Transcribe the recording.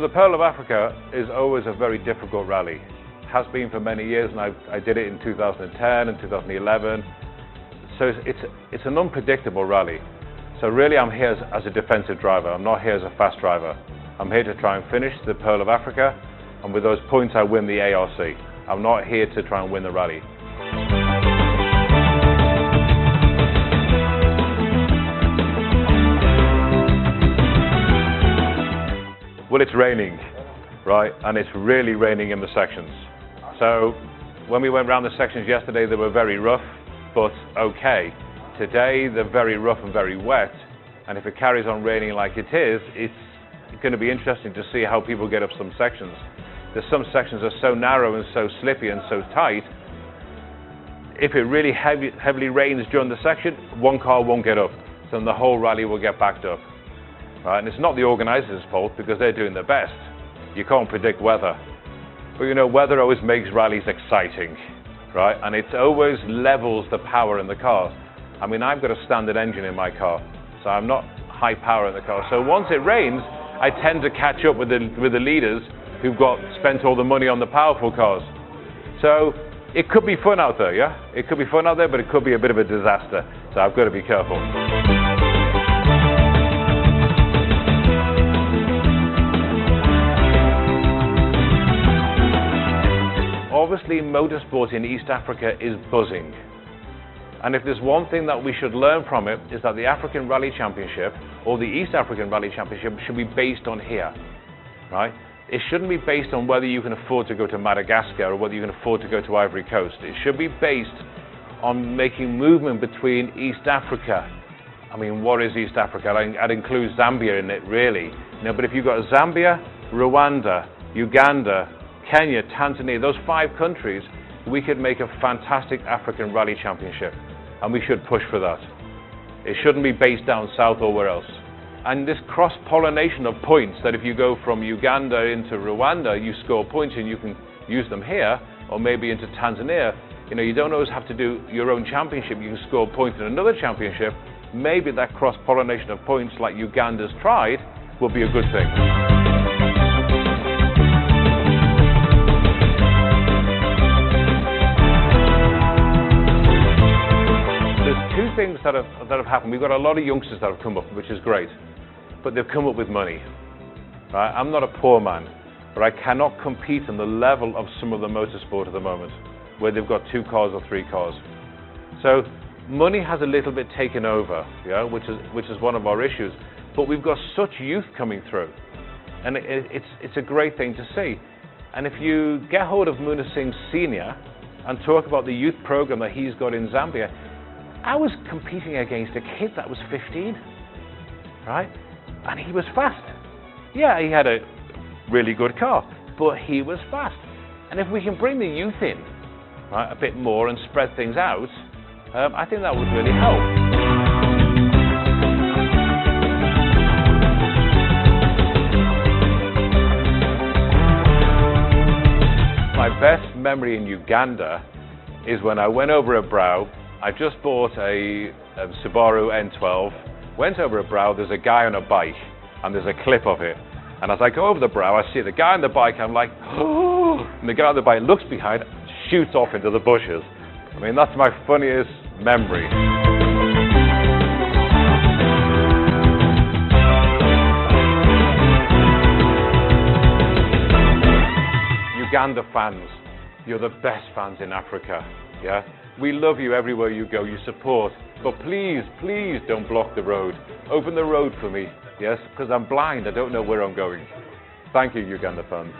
So the Pearl of Africa is always a very difficult rally. Has been for many years, and I did it in 2010 and 2011. So it's an unpredictable rally. So really I'm here as a defensive driver. I'm not here as a fast driver. I'm here to try and finish the Pearl of Africa, and with those points I win the ARC. I'm not here to try and win the rally. Well, it's raining, right? And it's really raining in the sections. So when we went around the sections yesterday, they were very rough, but okay. Today, they're very rough and very wet. And if it carries on raining like it is, it's going to be interesting to see how people get up some sections. There's some sections that are so narrow and so slippy and so tight. If it really heavily rains during the section, one car won't get up. So then the whole rally will get backed up. Right? And it's not the organisers' fault because they're doing their best. You can't predict weather. But you know, weather always makes rallies exciting, right? And it always levels the power in the cars. I mean, I've got a standard engine in my car, so I'm not high power in the car. So once it rains, I tend to catch up with the leaders who've spent all the money on the powerful cars. So it could be fun out there, yeah? It could be fun out there, but it could be a bit of a disaster. So I've got to be careful. Obviously, motorsport in East Africa is buzzing. And if there's one thing that we should learn from it, is that the African Rally Championship, or the East African Rally Championship, should be based on here, right? It shouldn't be based on whether you can afford to go to Madagascar or whether you can afford to go to Ivory Coast. It should be based on making movement between East Africa. I mean, what is East Africa? I'd include Zambia in it, really. You know, but if you've got Zambia, Rwanda, Uganda, Kenya, Tanzania, those 5 countries, we could make a fantastic African Rally Championship, and we should push for that. It shouldn't be based down south or where else. And this cross-pollination of points, that if you go from Uganda into Rwanda, you score points and you can use them here, or maybe into Tanzania. You know, you don't always have to do your own championship. You can score points in another championship. Maybe that cross-pollination of points, like Uganda's tried, will be a good thing. Things that have happened. We've got a lot of youngsters that have come up, which is great, but they've come up with money. Right? I'm not a poor man, but I cannot compete on the level of some of the motorsport at the moment, where they've got 2 cars or 3 cars. So money has a little bit taken over, yeah, which is one of our issues. But we've got such youth coming through, and it's a great thing to see. And if you get hold of Singh Senior and talk about the youth program that he's got in Zambia, I was competing against a kid that was 15, right? And he was fast. Yeah, he had a really good car, but he was fast. And if we can bring the youth in, right, a bit more and spread things out, I think that would really help. My best memory in Uganda is when I went over a brow. I just bought a Subaru N12, went over a brow, there's a guy on a bike, and there's a clip of it. And as I go over the brow, I see the guy on the bike, I'm like, oh, and the guy on the bike looks behind, shoots off into the bushes. I mean, that's my funniest memory. Uganda fans, you're the best fans in Africa, yeah? We love you everywhere you go, you support, but please, please don't block the road. Open the road for me, yes, because I'm blind, I don't know where I'm going. Thank you, Uganda fans.